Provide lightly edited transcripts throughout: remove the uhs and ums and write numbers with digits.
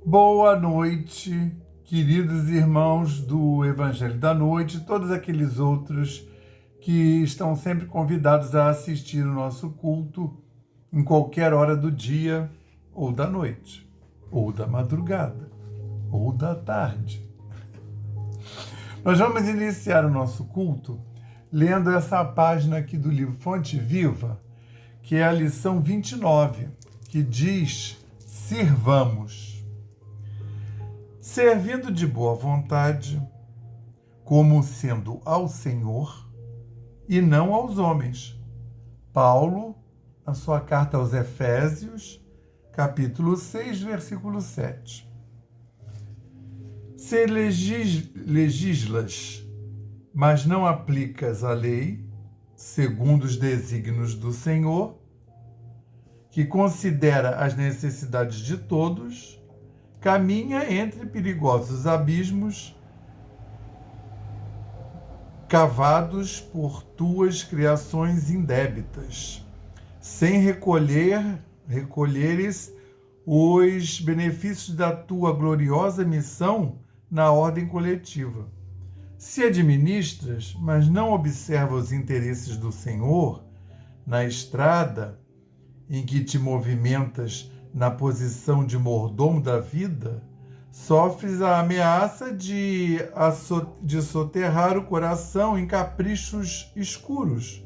Boa noite, queridos irmãos do Evangelho da Noite, e todos aqueles outros que estão sempre convidados a assistir o nosso culto em qualquer hora do dia ou da noite, ou da madrugada, ou da tarde. Nós vamos iniciar o nosso culto lendo essa página aqui do livro Fonte Viva, que é a lição 29, que diz: sirvamos. Servindo de boa vontade, como sendo ao Senhor e não aos homens. Paulo, na sua carta aos Efésios, capítulo 6, versículo 7. Se legislas, mas não aplicas a lei, segundo os desígnios do Senhor, que considera as necessidades de todos, caminha entre perigosos abismos cavados por tuas criações indébitas, sem recolheres os benefícios da tua gloriosa missão na ordem coletiva. Se administras, mas não observa os interesses do Senhor na estrada em que te movimentas na posição de mordomo da vida, sofres a ameaça de soterrar o coração em caprichos escuros,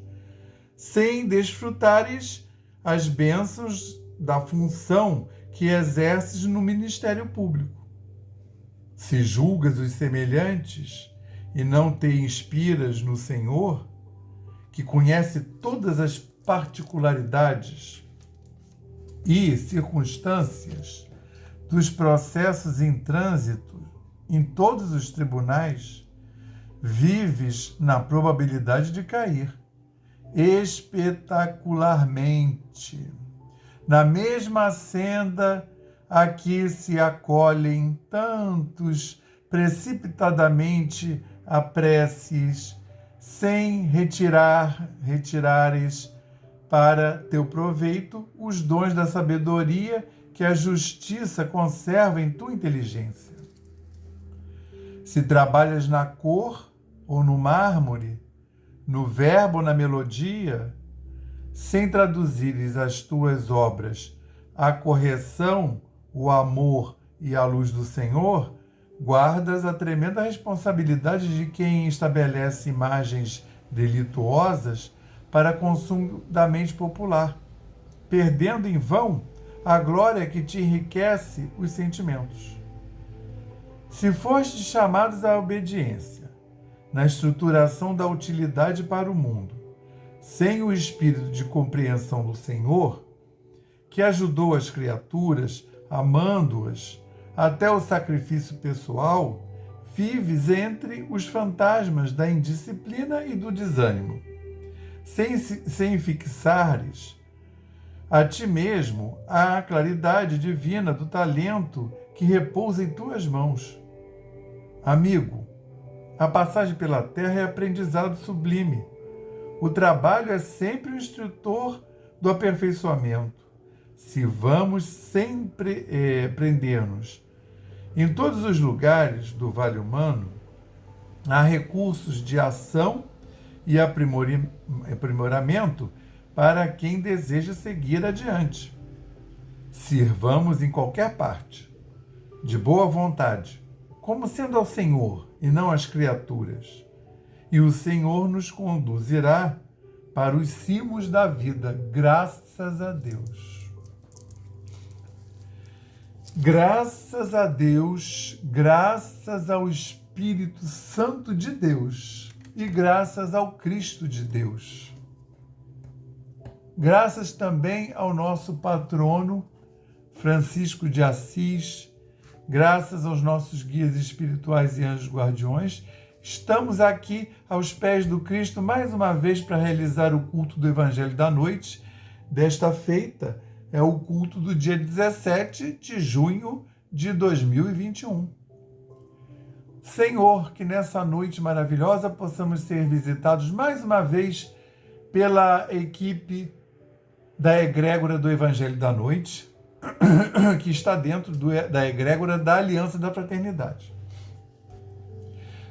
sem desfrutares as bênçãos da função que exerces no ministério público. Se julgas os semelhantes e não te inspiras no Senhor, que conhece todas as particularidades e circunstâncias dos processos em trânsito em todos os tribunais, vives na probabilidade de cair espetacularmente na mesma senda a que se acolhem tantos precipitadamente a preces, sem retirares para teu proveito os dons da sabedoria que a justiça conserva em tua inteligência. Se trabalhas na cor ou no mármore, no verbo ou na melodia, sem traduzires as tuas obras à correção, o amor e a luz do Senhor, guardas a tremenda responsabilidade de quem estabelece imagens delituosas para consumo da mente popular, perdendo em vão a glória que te enriquece os sentimentos. Se fostes chamados à obediência, na estruturação da utilidade para o mundo, sem o espírito de compreensão do Senhor, que ajudou as criaturas, amando-as até o sacrifício pessoal, vives entre os fantasmas da indisciplina e do desânimo, sem fixares a ti mesmo a claridade divina do talento que repousa em tuas mãos. Amigo, a passagem pela terra é aprendizado sublime. O trabalho é sempre o instrutor do aperfeiçoamento. Se vamos sempre prender-nos em todos os lugares do vale humano, há recursos de ação e aprimoramento para quem deseja seguir adiante. Sirvamos em qualquer parte, de boa vontade, como sendo ao Senhor e não às criaturas, e o Senhor nos conduzirá para os cimos da vida, graças a Deus. Graças a Deus, graças ao Espírito Santo de Deus e graças ao Cristo de Deus. Graças também ao nosso patrono Francisco de Assis, graças aos nossos guias espirituais e anjos guardiões, estamos aqui aos pés do Cristo mais uma vez para realizar o culto do Evangelho da Noite. Desta feita é o culto do dia 17 de junho de 2021. Senhor, que nessa noite maravilhosa possamos ser visitados mais uma vez pela equipe da egrégora do Evangelho da Noite, que está dentro da egrégora da aliança da fraternidade.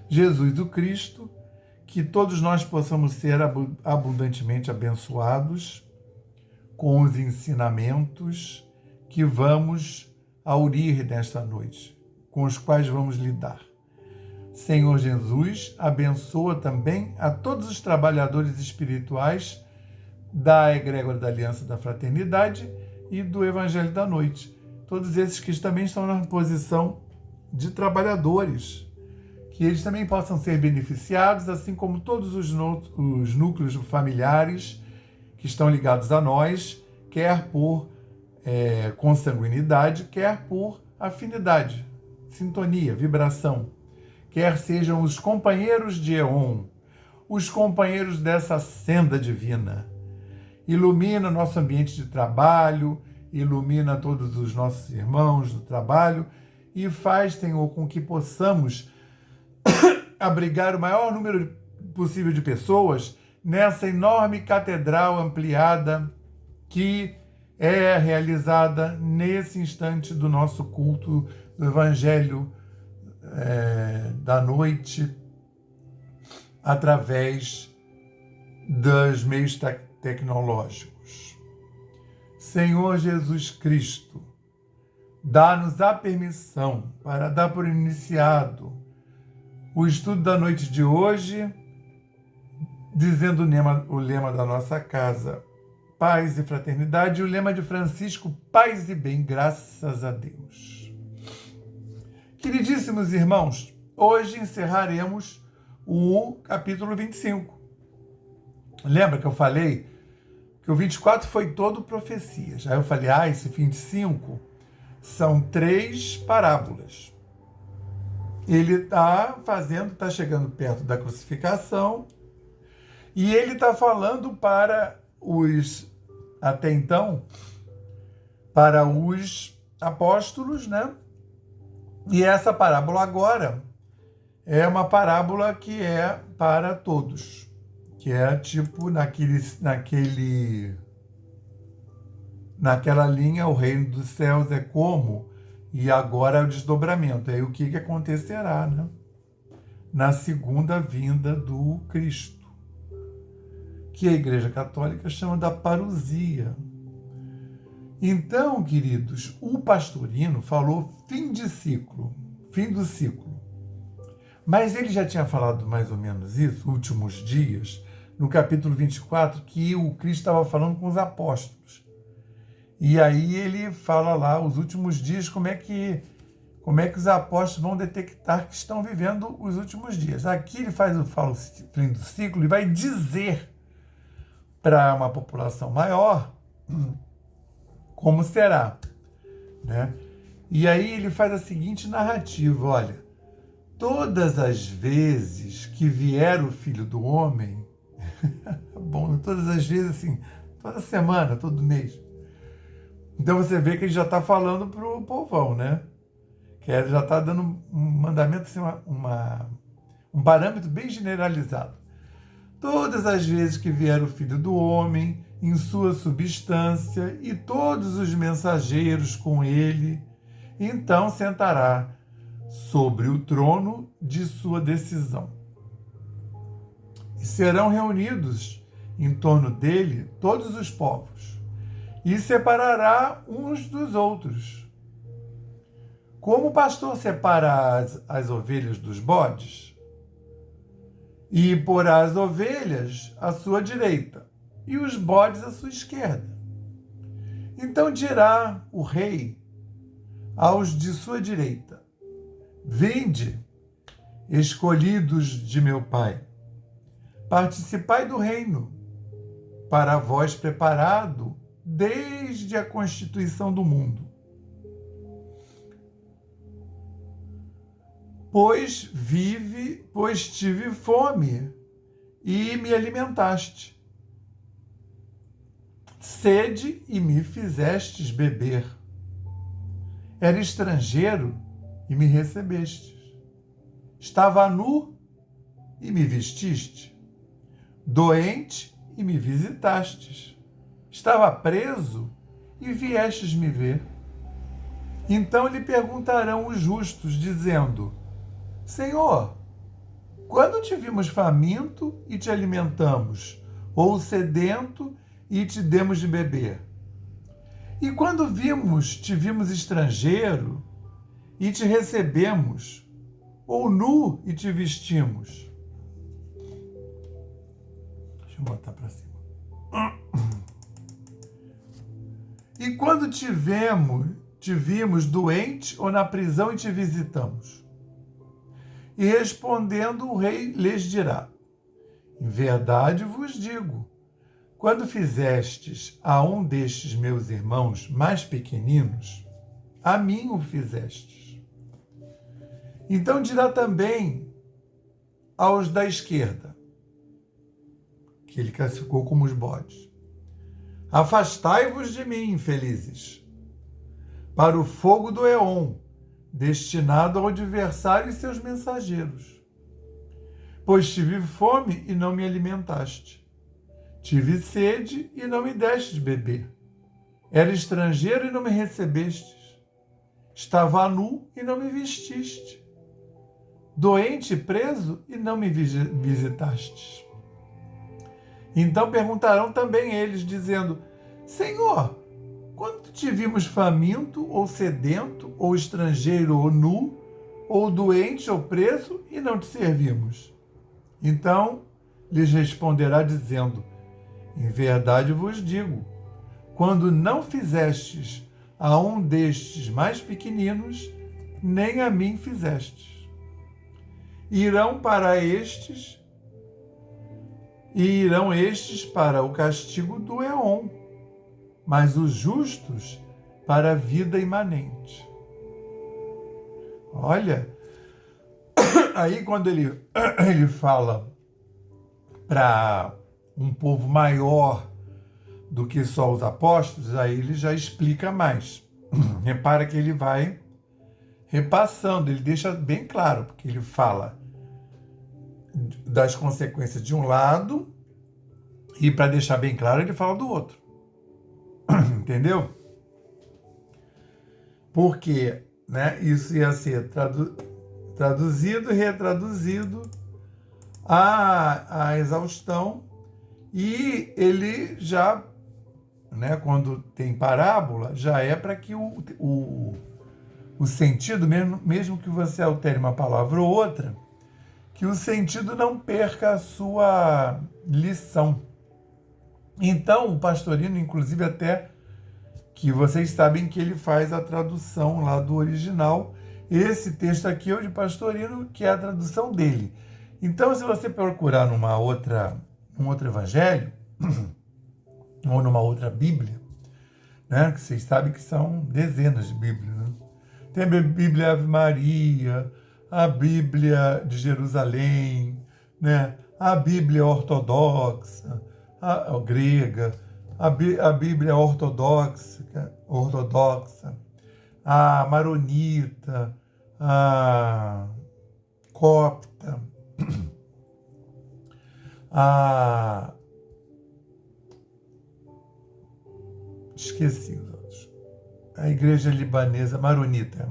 Jesus o Cristo, que todos nós possamos ser abundantemente abençoados com os ensinamentos que vamos aurir nesta noite, com os quais vamos lidar. Senhor Jesus, abençoa também a todos os trabalhadores espirituais da egrégora da Aliança da Fraternidade e do Evangelho da Noite. Todos esses que também estão na posição de trabalhadores, que eles também possam ser beneficiados, assim como todos os núcleos familiares que estão ligados a nós, quer por consanguinidade, quer por afinidade, sintonia, vibração, quer sejam os companheiros de Eon, os companheiros dessa senda divina. Ilumina nosso ambiente de trabalho, ilumina todos os nossos irmãos do trabalho e faz, Senhor, com que possamos abrigar o maior número possível de pessoas nessa enorme catedral ampliada que é realizada nesse instante do nosso culto do Evangelho da noite, através dos meios tecnológicos. Senhor Jesus Cristo, dá-nos a permissão para dar por iniciado o estudo da noite de hoje, dizendo o lema da nossa casa, paz e fraternidade, e o lema de Francisco, paz e bem, graças a Deus. Queridíssimos irmãos, hoje encerraremos o capítulo 25. Lembra que eu falei que o 24 foi todo profecias. Aí eu falei, esse 25 são 3 parábolas. Ele está chegando perto da crucificação, e ele está falando para até então, para os apóstolos, né? E essa parábola agora é uma parábola que é para todos, que é tipo naquela linha, o reino dos céus é como, e agora é o desdobramento. Aí o que acontecerá, né? Na segunda vinda do Cristo, que a Igreja Católica chama da parousia. Então, queridos, o pastorino falou fim do ciclo. Mas ele já tinha falado mais ou menos isso, últimos dias, no capítulo 24, que o Cristo estava falando com os apóstolos. E aí ele fala lá, os últimos dias, como é que os apóstolos vão detectar que estão vivendo os últimos dias. Aqui ele fala o fim do ciclo e vai dizer para uma população maior como será, né? E aí ele faz a seguinte narrativa, olha, todas as vezes que vier o Filho do Homem, bom, todas as vezes assim, toda semana, todo mês. Então você vê que ele já está falando para o povão, né? Que ele já está dando um mandamento, assim, um parâmetro bem generalizado. Todas as vezes que vier o Filho do Homem, em sua substância, e todos os mensageiros com ele, então sentará sobre o trono de sua decisão. E serão reunidos em torno dele todos os povos, e separará uns dos outros. Como o pastor separa as ovelhas dos bodes, e porá as ovelhas à sua direita, e os bodes à sua esquerda. Então dirá o rei aos de sua direita: vinde, escolhidos de meu Pai, participai do reino, para vós preparado desde a constituição do mundo. Pois tive fome e me alimentaste, sede e me fizestes beber. Era estrangeiro e me recebestes. Estava nu e me vestiste. Doente e me visitastes. Estava preso e viestes me ver. Então lhe perguntarão os justos, dizendo: Senhor, quando te vimos faminto e te alimentamos, ou sedento e te demos de beber? E quando te vimos estrangeiro e te recebemos, ou nu e te vestimos? Deixa eu botar para cima. E quando te vimos doente ou na prisão e te visitamos? E respondendo, o rei lhes dirá: Em verdade vos digo, quando fizestes a um destes meus irmãos mais pequeninos, a mim o fizestes. Então dirá também aos da esquerda, que ele classificou como os bodes: Afastai-vos de mim, infelizes, para o fogo do Eon, destinado ao adversário e seus mensageiros. Pois tive fome e não me alimentaste. Tive sede e não me deste de beber. Era estrangeiro e não me recebestes. Estava nu e não me vestiste. Doente e preso e não me visitastes. Então perguntarão também eles, dizendo: Senhor, quando te vimos faminto, ou sedento, ou estrangeiro, ou nu, ou doente, ou preso, e não te servimos? Então lhes responderá dizendo: Em verdade vos digo, quando não fizestes a um destes mais pequeninos, nem a mim fizestes. Irão estes para o castigo do Eon, mas os justos para a vida imanente. Olha, aí quando ele fala para um povo maior do que só os apóstolos, aí ele já explica mais. Repara que ele vai repassando, ele deixa bem claro, porque ele fala das consequências de um lado e, para deixar bem claro, ele fala do outro. Entendeu? Porque, né, isso ia ser traduzido e retraduzido à exaustão, e ele já, né, quando tem parábola, já é para que o sentido, mesmo que você altere uma palavra ou outra, que o sentido não perca a sua lição. Então, o Pastorino, inclusive, até que vocês sabem que ele faz a tradução lá do original. Esse texto aqui é o de Pastorino, que é a tradução dele. Então, se você procurar num outro evangelho, ou numa outra Bíblia, né, que vocês sabem que são dezenas de Bíblias, né? Tem a Bíblia Ave Maria, a Bíblia de Jerusalém, né, a Bíblia ortodoxa, a grega, a Bíblia ortodoxa, a maronita, a copta, esqueci os outros. A igreja libanesa, maronita,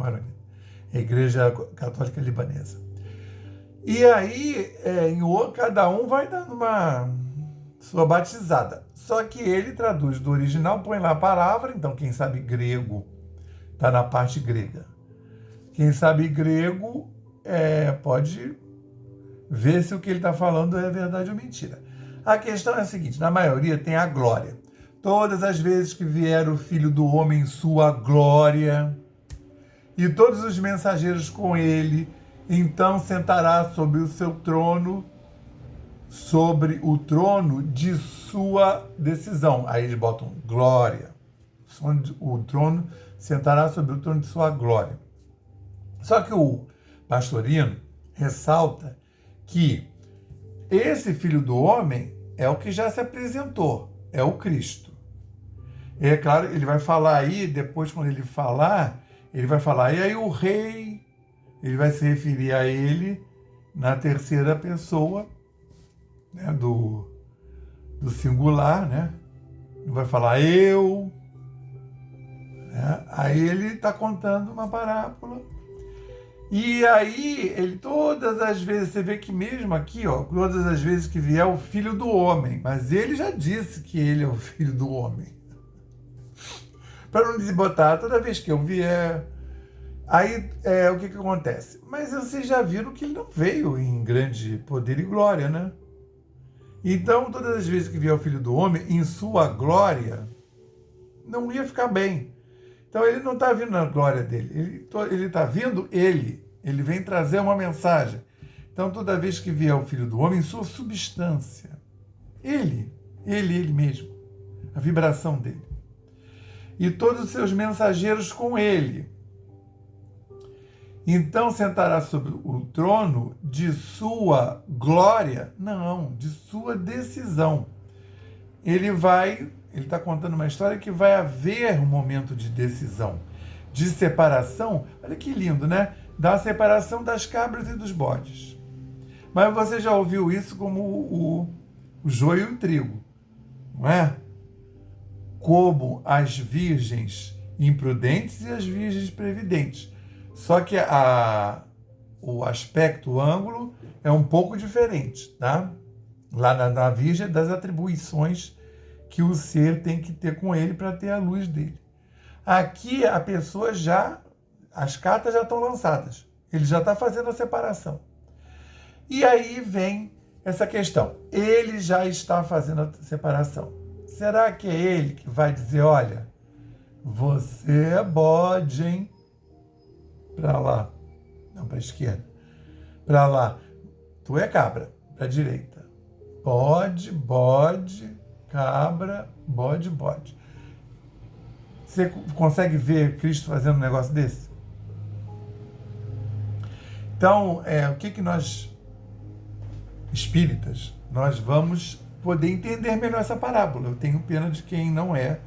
a igreja católica libanesa. E aí, cada um vai dando uma sua batizada. Só que ele traduz do original, põe lá a palavra, então quem sabe grego está na parte grega. Quem sabe grego pode ver se o que ele está falando é verdade ou mentira. A questão é a seguinte: na maioria tem a glória. Todas as vezes que vier o Filho do Homem em sua glória, e todos os mensageiros com ele, então sentará sobre o seu trono, sobre o trono de sua decisão. Aí eles botam glória. O trono sentará sobre o trono de sua glória. Só que o Pastorino ressalta que esse Filho do Homem é o que já se apresentou, é o Cristo. É claro, ele vai falar aí, depois quando ele vai falar, e aí o rei, ele vai se referir a ele na terceira pessoa, né, do singular, né? Não vai falar eu, né? Aí ele está contando uma parábola. E aí, ele todas as vezes, você vê que mesmo aqui, ó, todas as vezes que vier o filho do homem, mas ele já disse que ele é o filho do homem. Para não desbotar, toda vez que eu vier. Aí, o que acontece? Mas vocês já viram que ele não veio em grande poder e glória, né? Então, todas as vezes que vier o filho do homem, em sua glória, não ia ficar bem. Então, ele não está vindo na glória dele, ele está vindo ele vem trazer uma mensagem. Então, toda vez que vier o Filho do Homem, em sua substância, ele mesmo, a vibração dele, e todos os seus mensageiros com ele. Então, sentará sobre o trono de sua glória, não, de sua decisão. Ele está contando uma história que vai haver um momento de decisão, de separação. Olha que lindo, né? Da separação das cabras e dos bodes. Mas você já ouviu isso como o joio e o trigo, não é? Como as virgens imprudentes e as virgens previdentes. Só que o aspecto, o ângulo é um pouco diferente, tá? Lá na virgem, das atribuições que o ser tem que ter com ele para ter a luz dele. Aqui a pessoa as cartas já estão lançadas. Ele já está fazendo a separação. E aí vem essa questão. Ele já está fazendo a separação. Será que é ele que vai dizer, olha, você é bode, hein? Para lá. Não, para a esquerda. Para lá. Tu é cabra. Para a direita. Bode, bode, cabra, bode, bode. Você consegue ver Cristo fazendo um negócio desse? Então, o que nós, espíritas, nós vamos poder entender melhor essa parábola. Eu tenho pena de quem não é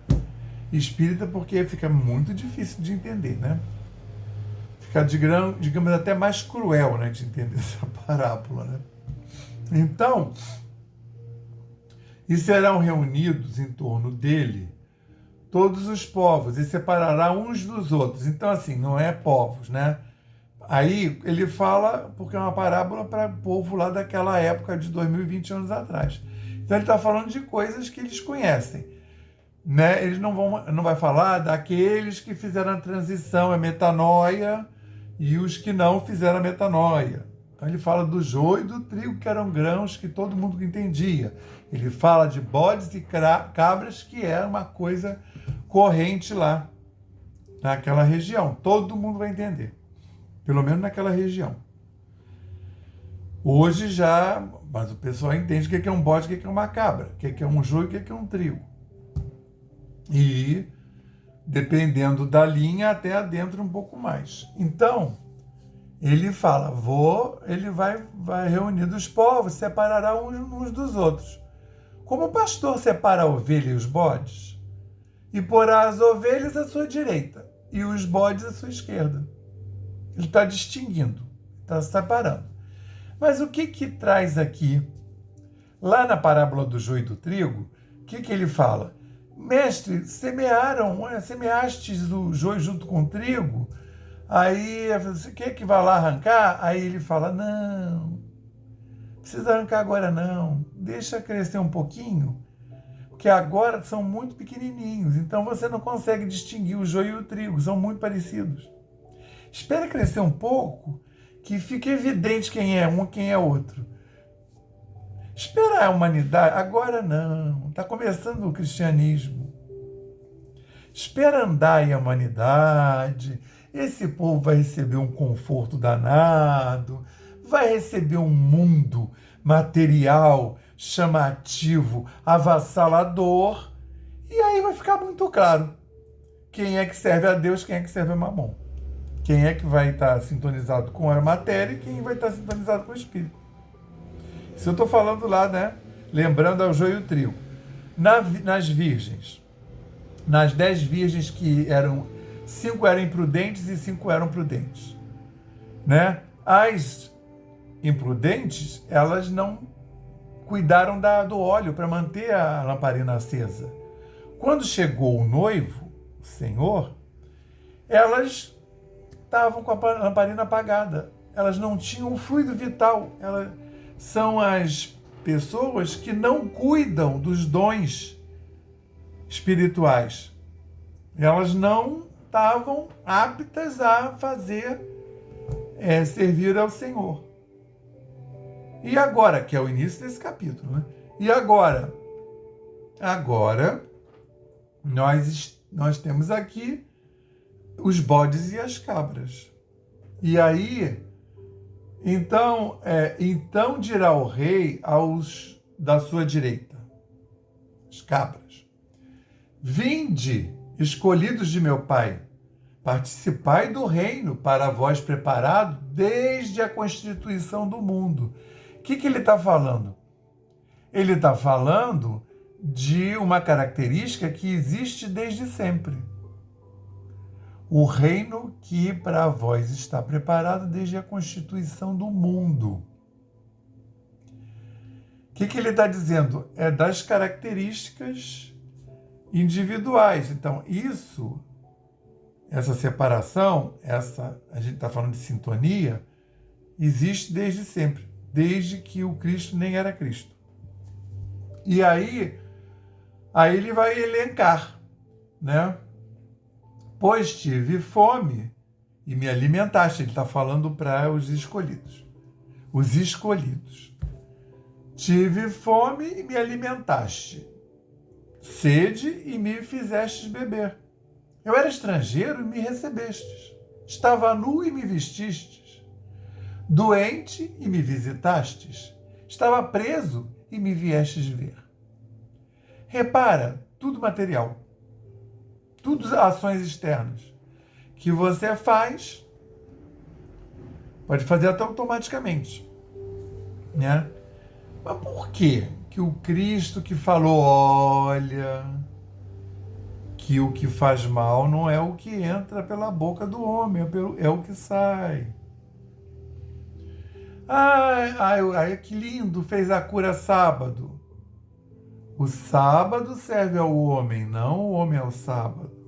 espírita, porque fica muito difícil de entender, né? Fica, digamos, até mais cruel, né, de entender essa parábola, né? Então, e serão reunidos em torno dele todos os povos, e separará uns dos outros. Então, assim, não é povos, né? Aí ele fala, porque é uma parábola para o povo lá daquela época de 2020 anos atrás. Então ele está falando de coisas que eles conhecem, né? Eles não vai falar daqueles que fizeram a transição, a metanoia, e os que não fizeram a metanoia. Então ele fala do joio e do trigo, que eram grãos que todo mundo entendia. Ele fala de bodes e cabras, que era uma coisa corrente lá, naquela região. Todo mundo vai entender. Pelo menos naquela região. Hoje mas o pessoal entende o que é um bode, o que é uma cabra, o que é um joio, o que é um trigo. E, dependendo da linha, até adentro um pouco mais. Então, ele fala, ele vai reunir dos povos, separará uns dos outros. Como o pastor separa a ovelha e os bodes, e porá as ovelhas à sua direita, e os bodes à sua esquerda. Ele está distinguindo, está separando. Mas o que traz aqui? Lá na parábola do joio e do trigo, o que ele fala? Mestre, semeastes o joio junto com o trigo? Aí, você quer que vá lá arrancar? Aí ele fala, não precisa arrancar agora não, deixa crescer um pouquinho, porque agora são muito pequenininhos, então você não consegue distinguir o joio e o trigo, são muito parecidos. Espera crescer um pouco, que fique evidente quem é um e quem é outro. Espera a humanidade, agora não, está começando o cristianismo. Espera andar em a humanidade, esse povo vai receber um conforto danado, vai receber um mundo material, chamativo, avassalador, e aí vai ficar muito claro quem é que serve a Deus, quem é que serve a Mamon. Quem é que vai estar sintonizado com a matéria e quem vai estar sintonizado com o espírito. Isso eu estou falando lá, né? Lembrando ao joio e o trigo. Nas virgens, nas 10 virgens que 5 eram imprudentes e 5 eram prudentes, né? As imprudentes, elas não cuidaram do óleo para manter a lamparina acesa. Quando chegou o noivo, o Senhor, elas estavam com a lamparina apagada. Elas não tinham o fluido vital. Elas são as pessoas que não cuidam dos dons espirituais. Elas não estavam aptas a servir ao Senhor. E agora, que é o início desse capítulo, né? E agora? Agora, nós temos aqui os bodes e as cabras. E aí, então dirá o rei aos da sua direita, as cabras: vinde, escolhidos de meu Pai, participai do reino para vós preparado desde a constituição do mundo. O que ele está falando? Ele está falando de uma característica que existe desde sempre. O reino que para vós está preparado desde a constituição do mundo. O que ele está dizendo? É das características individuais. Então, essa separação, a gente está falando de sintonia, existe desde sempre, desde que o Cristo nem era Cristo. E aí ele vai elencar, né? Pois tive fome e me alimentaste. Ele está falando para os escolhidos. Os escolhidos. Tive fome e me alimentaste. Sede e me fizestes beber. Eu era estrangeiro e me recebestes. Estava nu e me vestistes. Doente e me visitastes. Estava preso e me viestes ver. Repara, tudo material. Tudo ações externas que você faz, pode fazer até automaticamente, né? Mas por quê? Que o Cristo que falou, olha, que o que faz mal não é o que entra pela boca do homem, é o que sai. Ai, que lindo, fez a cura sábado. O sábado serve ao homem, não o homem ao sábado.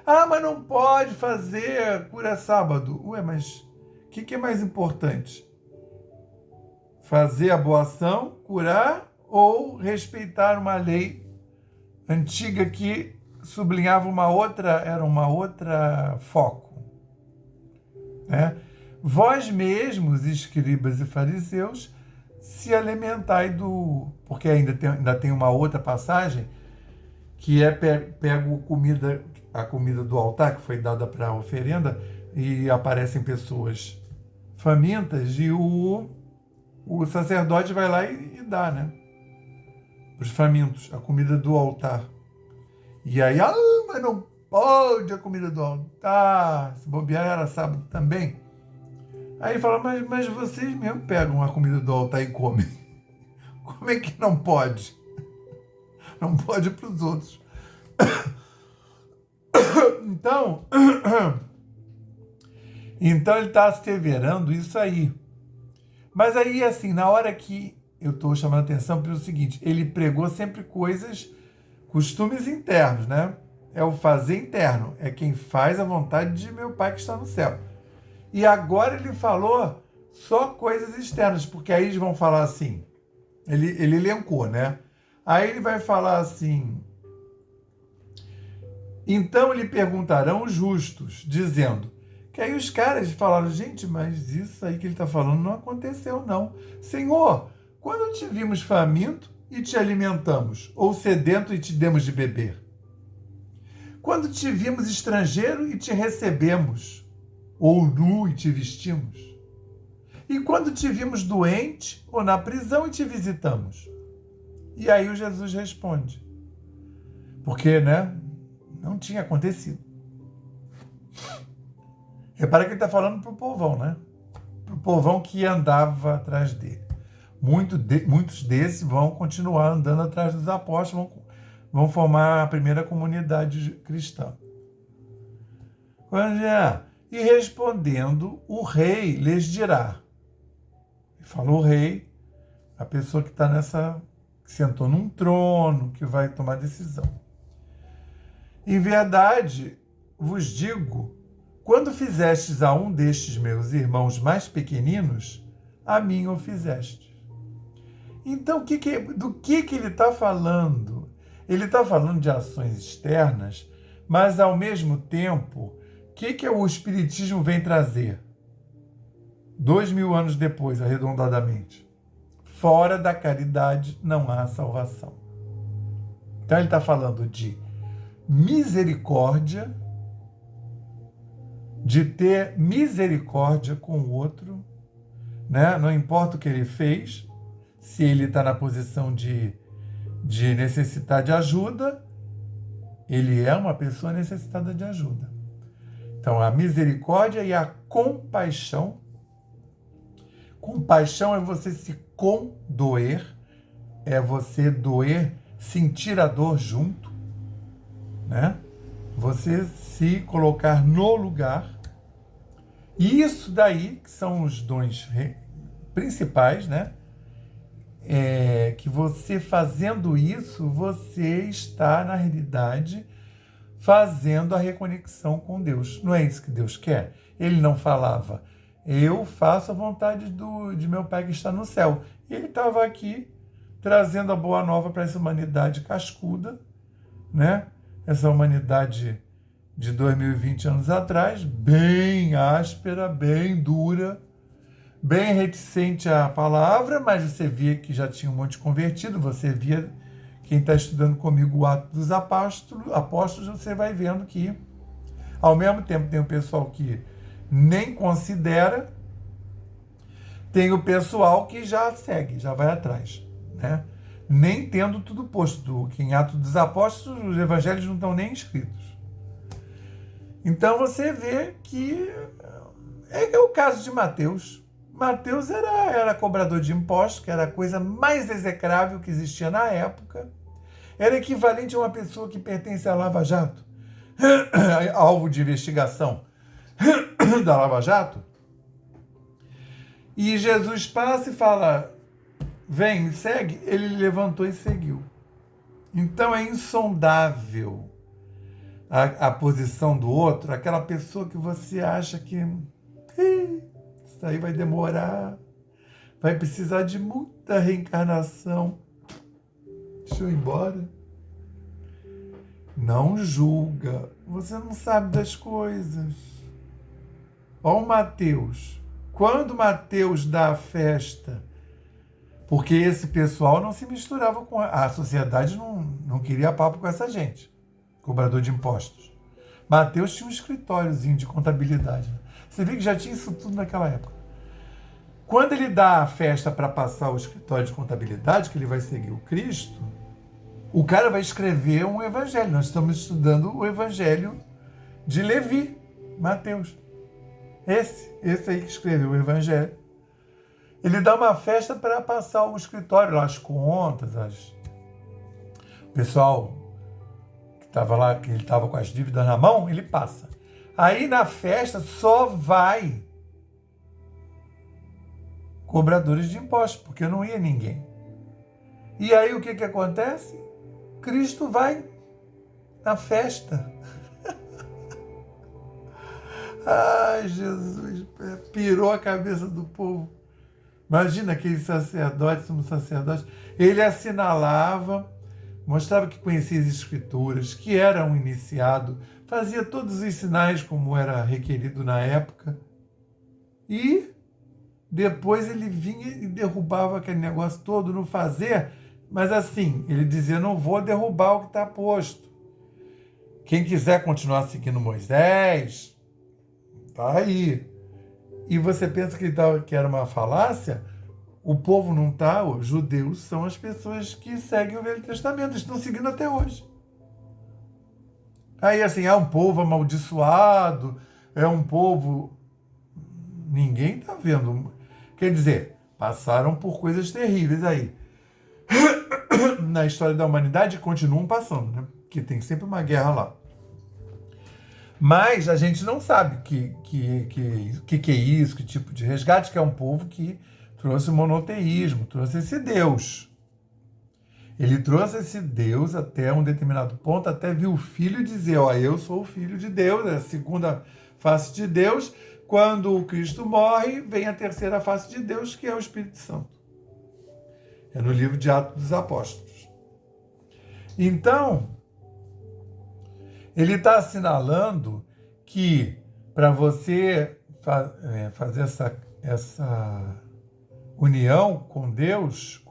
Mas não pode fazer cura sábado. Ué, mas o que é mais importante? Fazer a boa ação, curar, ou respeitar uma lei antiga que sublinhava era uma outra foco, né? Vós mesmos, escribas e fariseus, se alimentai porque ainda tem uma outra passagem que pego a comida do altar que foi dada para a oferenda e aparecem pessoas famintas e o sacerdote vai lá e dá, né? Para os famintos, a comida do altar. E aí, mas não pode a comida do altar, se bobear era sábado também. Aí ele fala, mas vocês mesmo pegam a comida do altar e comem. Como é que não pode? Não pode para os outros. Então ele está asseverando isso aí. Mas aí, assim, na hora que eu estou chamando a atenção pelo seguinte, ele pregou sempre costumes internos, né? É o fazer interno, é quem faz a vontade de meu Pai que está no céu. E agora ele falou só coisas externas, porque aí eles vão falar assim, ele elencou, né? Aí ele vai falar assim, então lhe perguntarão os justos, dizendo, que aí os caras falaram, gente, mas isso aí que ele está falando não aconteceu não. Senhor, quando te vimos faminto e te alimentamos, ou sedento e te demos de beber? Quando te vimos estrangeiro e te recebemos, ou nu e te vestimos? E quando te vimos doente ou na prisão e te visitamos? E aí o Jesus responde, porque, né, não tinha acontecido. Repara que ele está falando para o povão, né? Para o povão que andava atrás dele. Muitos desses vão continuar andando atrás dos apóstolos, vão formar a primeira comunidade cristã. E respondendo, o rei lhes dirá. Falou o rei, a pessoa que está que sentou num trono, que vai tomar decisão. Em verdade, vos digo, quando fizestes a um destes meus irmãos mais pequeninos, a mim o fizestes. Então, do que ele está falando? Ele está falando de ações externas, mas, ao mesmo tempo, o que o Espiritismo vem trazer? 2000 anos depois, arredondadamente. Fora da caridade não há salvação. Então, ele está falando de misericórdia, de ter misericórdia com o outro, né? Não importa o que ele fez, se ele está na posição de necessitar de ajuda, ele é uma pessoa necessitada de ajuda. Então, a misericórdia e a compaixão. Compaixão é você se condoer, é você doer, sentir a dor junto, né? Você se colocar no lugar. E isso daí, que são os dons principais, né? Que você fazendo isso, você está, na realidade, fazendo a reconexão com Deus. Não é isso que Deus quer? Ele não falava, eu faço a vontade de meu Pai que está no céu. Ele estava aqui trazendo a boa nova para essa humanidade cascuda, né? Essa humanidade de 2020 anos atrás, bem áspera, bem dura, bem reticente à palavra, mas você via que já tinha um monte de convertido, você via, quem está estudando comigo o Atos dos Apóstolos, você vai vendo que, ao mesmo tempo, tem o pessoal que nem considera, tem o pessoal que já segue, já vai atrás, né? Nem tendo tudo posto, que em Atos dos Apóstolos os evangelhos não estão nem escritos. Então você vê que é o caso de Mateus. Mateus era cobrador de impostos, que era a coisa mais execrável que existia na época. Era equivalente a uma pessoa que pertence à Lava Jato, alvo de investigação da Lava Jato. E Jesus passa e fala, vem, me segue. Ele levantou e seguiu. Então é insondável a posição do outro, aquela pessoa que você acha que isso aí vai demorar, vai precisar de muita reencarnação. Deixa eu ir embora. Não julga, você não sabe das coisas. Olha o Mateus. Quando Mateus dá a festa, porque esse pessoal não se misturava com a sociedade, não queria papo com essa gente, cobrador de impostos. Mateus tinha um escritóriozinho de contabilidade. Você vê que já tinha isso tudo naquela época. Quando ele dá a festa para passar o escritório de contabilidade, que ele vai seguir o Cristo, o cara vai escrever um evangelho. Nós estamos estudando o evangelho de Levi, Mateus. Esse aí que escreveu o evangelho. Ele dá uma festa para passar o escritório, as contas, o pessoal que estava lá, que ele estava com as dívidas na mão, ele passa. Aí na festa só vai cobradores de impostos, porque não ia ninguém. E aí o que acontece? Cristo vai na festa. Ai, Jesus, pirou a cabeça do povo. Imagina aquele sacerdote, sumo sacerdote, ele assinalava, mostrava que conhecia as escrituras, que era um iniciado, fazia todos os sinais como era requerido na época, e depois ele vinha e derrubava aquele negócio todo no fazer, mas assim, ele dizia, não vou derrubar o que está posto. Quem quiser continuar seguindo Moisés, tá aí. E você pensa que era uma falácia? O povo não está, os judeus são as pessoas que seguem o Velho Testamento, estão seguindo até hoje. Aí assim, é um povo amaldiçoado, é um povo... Ninguém está vendo. Quer dizer, passaram por coisas terríveis aí. Na história da humanidade continuam passando, né? Que tem sempre uma guerra lá. Mas a gente não sabe que é isso, que tipo de resgate, que é um povo que trouxe o monoteísmo, trouxe esse Deus. Ele trouxe esse Deus até um determinado ponto, até viu o Filho dizer, ó, eu sou o Filho de Deus, é a segunda face de Deus. Quando o Cristo morre, vem a terceira face de Deus, que é o Espírito Santo. É no livro de Atos dos Apóstolos. Então, ele está assinalando que para você fazer essa união com Deus,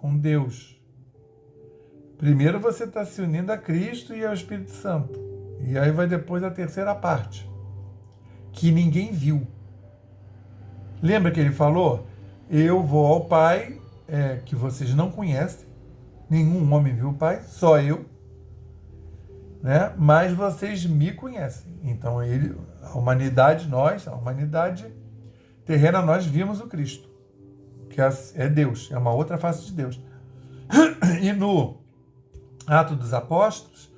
primeiro você está se unindo a Cristo e ao Espírito Santo. E aí vai depois a terceira parte, que ninguém viu. Lembra que ele falou? Eu vou ao Pai, que vocês não conhecem, nenhum homem viu o Pai, só eu, né? Mas vocês me conhecem. Então a humanidade terrena, nós vimos o Cristo, que é Deus, é uma outra face de Deus. E no Atos dos Apóstolos,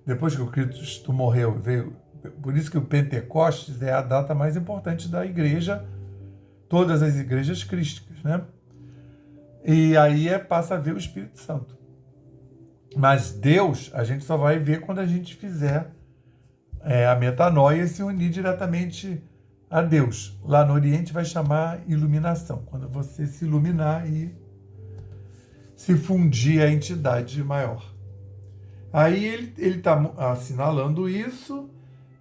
depois que o Cristo morreu, veio, por isso que o Pentecostes é a data mais importante da igreja, todas as igrejas crísticas, né? E aí passa a ver o Espírito Santo. Mas Deus, a gente só vai ver quando a gente fizer a metanoia e se unir diretamente a Deus. Lá no Oriente vai chamar iluminação, quando você se iluminar e se fundir à entidade maior. Aí ele está assinalando isso,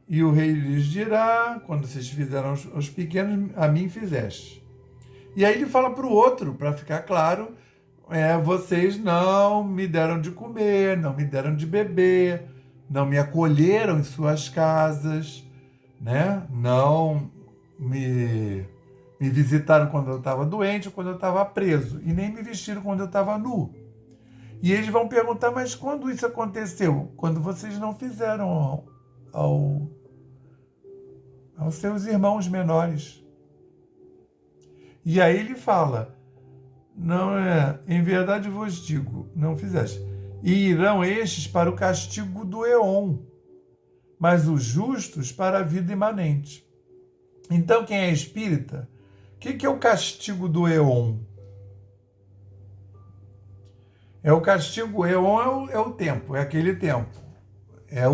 e o rei lhes dirá, quando vocês fizeram aos pequenos, a mim fizeste. E aí ele fala para o outro, para ficar claro, vocês não me deram de comer, não me deram de beber, não me acolheram em suas casas, né? Não me visitaram quando eu estava doente ou quando eu estava preso, e nem me vestiram quando eu estava nu. E eles vão perguntar, mas quando isso aconteceu? Quando vocês não fizeram aos seus irmãos menores. E aí ele fala, em verdade vos digo, não fizeste. E irão estes para o castigo do Eon, mas os justos para a vida imanente. Então, quem é espírita, o que é o castigo do Eon? O castigo, Eon é o tempo, é aquele tempo. É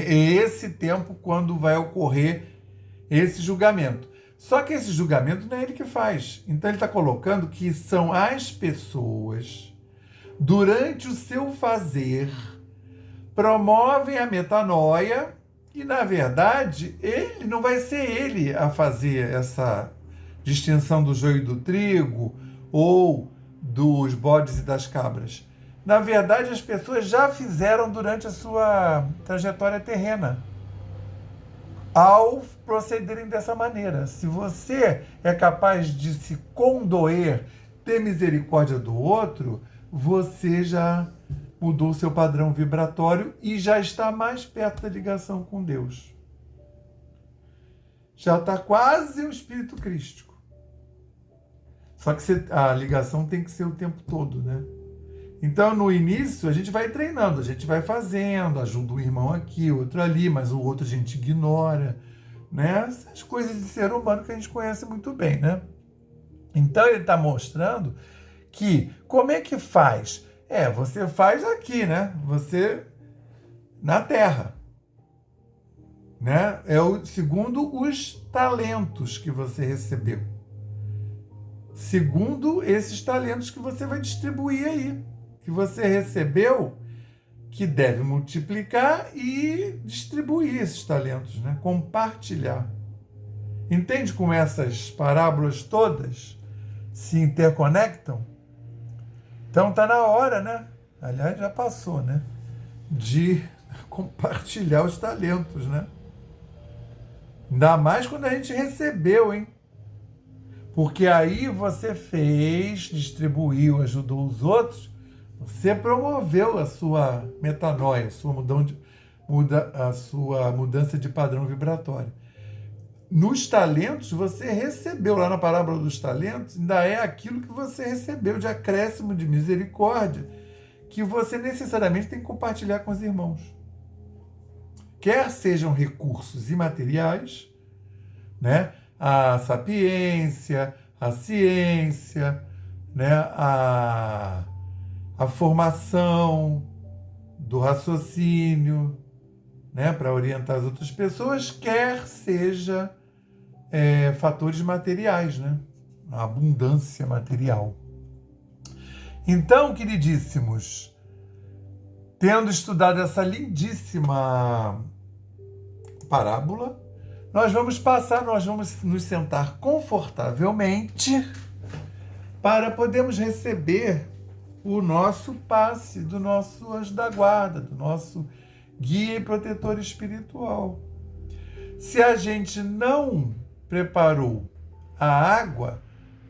esse tempo quando vai ocorrer esse julgamento. Só que esse julgamento não é ele que faz. Então ele está colocando que são as pessoas, durante o seu fazer, promovem a metanoia e, na verdade, não vai ser ele a fazer essa distinção do joio e do trigo ou dos bodes e das cabras. Na verdade, as pessoas já fizeram durante a sua trajetória terrena, ao procederem dessa maneira. Se você é capaz de se condoer, ter misericórdia do outro, você já mudou o seu padrão vibratório e já está mais perto da ligação com Deus. Já está quase um espírito crístico. Só que a ligação tem que ser o tempo todo, né? Então, no início, a gente vai treinando, a gente vai fazendo, ajuda um irmão aqui, outro ali, mas o outro a gente ignora, né? Essas coisas de ser humano que a gente conhece muito bem, né? Então, ele está mostrando que, como é que faz? Você faz aqui, né? Você, na Terra, né? Segundo os talentos que você recebeu. Segundo esses talentos que você vai distribuir aí, que você recebeu, que deve multiplicar e distribuir esses talentos, né? Compartilhar. Entende como essas parábolas todas se interconectam? Então está na hora, né? Aliás, já passou, né? De compartilhar os talentos, né? Ainda mais quando a gente recebeu, hein? Porque aí você fez, distribuiu, ajudou os outros, você promoveu a sua metanoia, a sua mudança de padrão vibratório. Nos talentos, você recebeu, lá na parábola dos talentos, ainda é aquilo que você recebeu de acréscimo de misericórdia, que você necessariamente tem que compartilhar com os irmãos. Quer sejam recursos imateriais, né? A sapiência, a ciência, né? a formação do raciocínio, né, para orientar as outras pessoas, quer seja fatores materiais, né, a abundância material. Então, queridíssimos, tendo estudado essa lindíssima parábola, nós vamos nos sentar confortavelmente para podermos receber o nosso passe do nosso anjo da guarda, do nosso guia e protetor espiritual. Se a gente não preparou a água,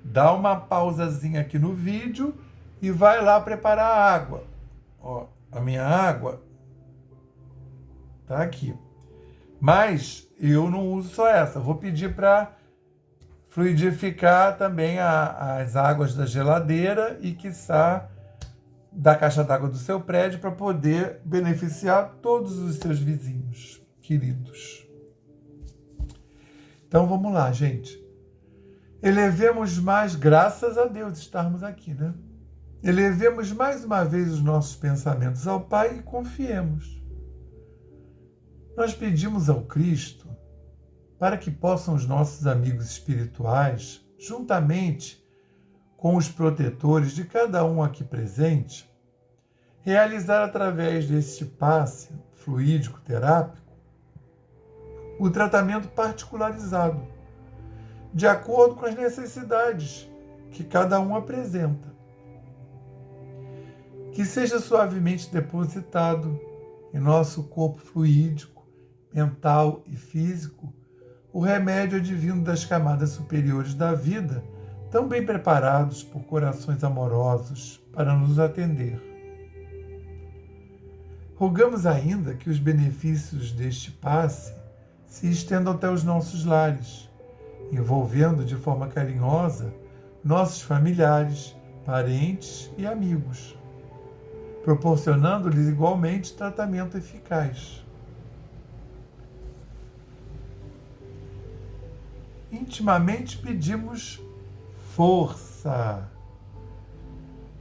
dá uma pausazinha aqui no vídeo e vai lá preparar a água. Ó, a minha água tá aqui. Mas eu não uso só essa. Vou pedir para fluidificar também as águas da geladeira e, quiçá, da caixa d'água do seu prédio para poder beneficiar todos os seus vizinhos queridos. Então vamos lá, gente. Elevemos mais, graças a Deus estarmos aqui, né? Elevemos mais uma vez os nossos pensamentos ao Pai e confiemos. Nós pedimos ao Cristo para que possam os nossos amigos espirituais, juntamente com os protetores de cada um aqui presente, realizar através deste passe fluídico terápico o tratamento particularizado, de acordo com as necessidades que cada um apresenta. Que seja suavemente depositado em nosso corpo fluídico, mental e físico o remédio advindo das camadas superiores da vida, tão bem preparados por corações amorosos para nos atender. Rogamos ainda que os benefícios deste passe se estendam até os nossos lares, envolvendo de forma carinhosa nossos familiares, parentes e amigos, proporcionando-lhes igualmente tratamento eficaz. Intimamente pedimos força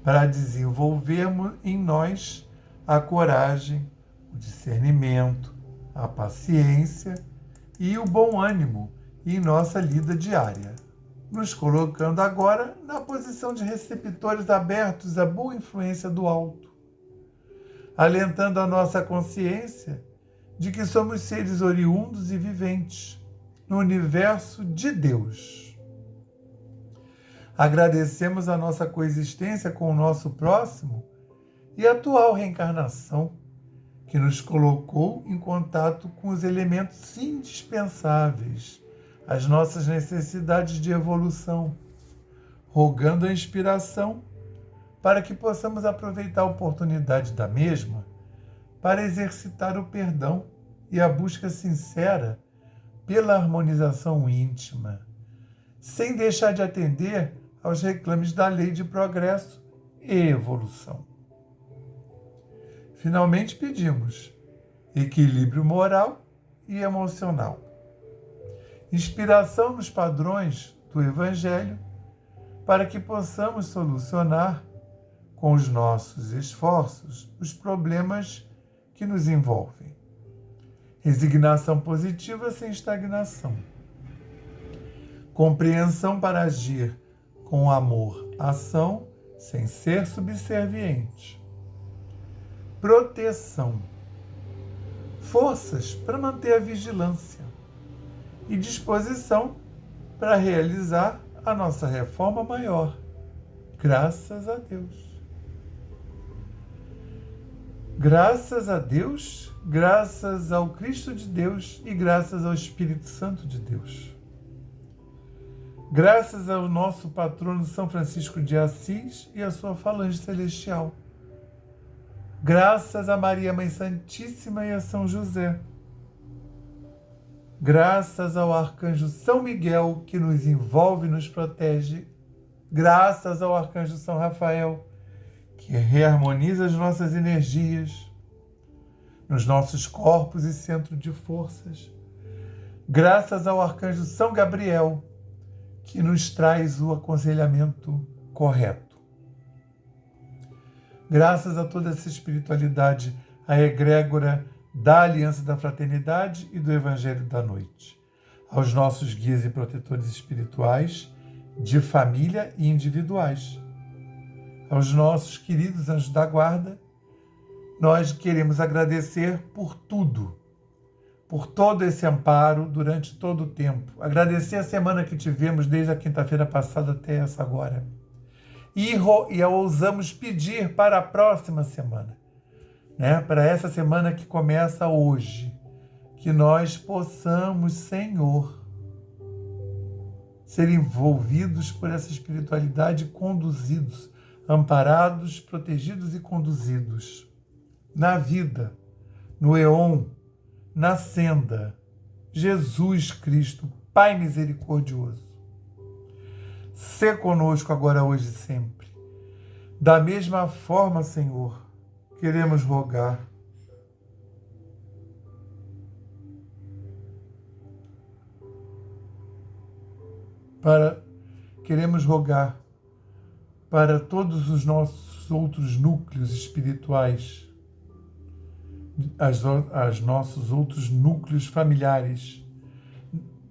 para desenvolvermos em nós a coragem, o discernimento, a paciência e o bom ânimo em nossa lida diária, nos colocando agora na posição de receptores abertos à boa influência do alto, alentando a nossa consciência de que somos seres oriundos e viventes no universo de Deus. Agradecemos a nossa coexistência com o nosso próximo e a atual reencarnação, que nos colocou em contato com os elementos indispensáveis às nossas necessidades de evolução, rogando a inspiração para que possamos aproveitar a oportunidade da mesma para exercitar o perdão e a busca sincera pela harmonização íntima, sem deixar de atender aos reclames da lei de progresso e evolução. Finalmente pedimos equilíbrio moral e emocional, inspiração nos padrões do Evangelho, para que possamos solucionar com os nossos esforços os problemas que nos envolvem. Resignação positiva sem estagnação. Compreensão para agir com amor, ação sem ser subserviente. Proteção. Forças para manter a vigilância. E disposição para realizar a nossa reforma maior. Graças a Deus. Graças a Deus, graças ao Cristo de Deus e graças ao Espírito Santo de Deus. Graças ao nosso patrono São Francisco de Assis e a sua falange celestial. Graças a Maria Mãe Santíssima e a São José. Graças ao Arcanjo São Miguel, que nos envolve e nos protege. Graças ao Arcanjo São Rafael, que reharmoniza as nossas energias nos nossos corpos e centro de forças. Graças ao Arcanjo São Gabriel, que nos traz o aconselhamento correto. Graças a toda essa espiritualidade, a egrégora da Aliança da Fraternidade e do Evangelho da Noite. Aos nossos guias e protetores espirituais, de família e individuais. Aos nossos queridos anjos da guarda, nós queremos agradecer por tudo, por todo esse amparo durante todo o tempo. Agradecer a semana que tivemos desde a quinta-feira passada até essa agora. E ousamos pedir para a próxima semana, né? Para essa semana que começa hoje, que nós possamos, Senhor, ser envolvidos por essa espiritualidade, conduzidos, amparados, protegidos e conduzidos na vida, no éon, na senda, Jesus Cristo, Pai misericordioso. Sê conosco agora, hoje e sempre. Da mesma forma, Senhor, queremos rogar para todos os nossos outros núcleos espirituais, as nossos outros núcleos familiares,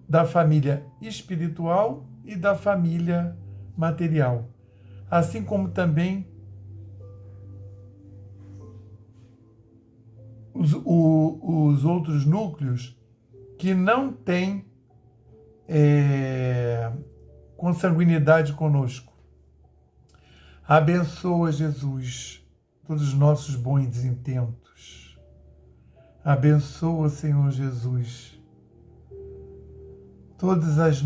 da família espiritual e da família material, assim como também os outros núcleos que não têm consanguinidade conosco. Abençoa, Jesus, todos os nossos bons intentos. Abençoa, Senhor Jesus, todas os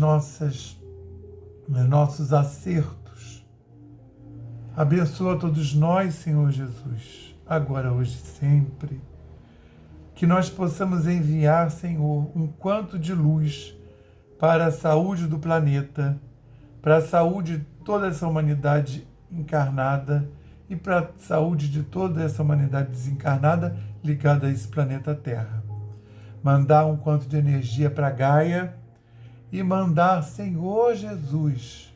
nossos acertos. Abençoa todos nós, Senhor Jesus, agora, hoje e sempre. Que nós possamos enviar, Senhor, um quanto de luz para a saúde do planeta, para a saúde de toda essa humanidade encarnada e para a saúde de toda essa humanidade desencarnada ligada a esse planeta Terra. Mandar um quanto de energia para Gaia e mandar, Senhor Jesus,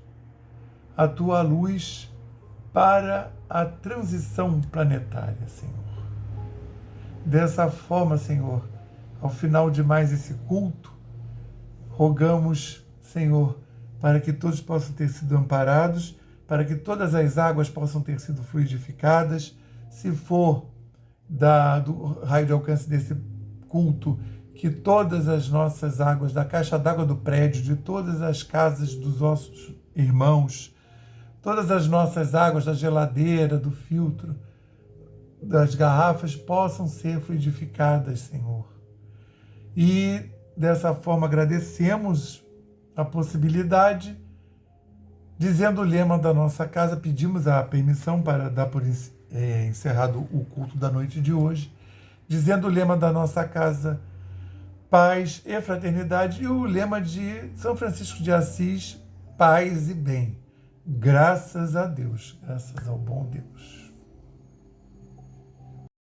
a tua luz para a transição planetária, Senhor. Dessa forma, Senhor, ao final de mais esse culto, rogamos, Senhor, para que todos possam ter sido amparados, para que todas as águas possam ter sido fluidificadas. Se for do raio de alcance desse culto, que todas as nossas águas da caixa d'água do prédio, de todas as casas dos nossos irmãos, todas as nossas águas da geladeira, do filtro, das garrafas, possam ser fluidificadas, Senhor. E dessa forma agradecemos a possibilidade, dizendo o lema da nossa casa, pedimos a permissão para dar por encerrado o culto da noite de hoje, dizendo o lema da nossa casa, paz e fraternidade, e o lema de São Francisco de Assis, paz e bem. Graças a Deus, graças ao bom Deus.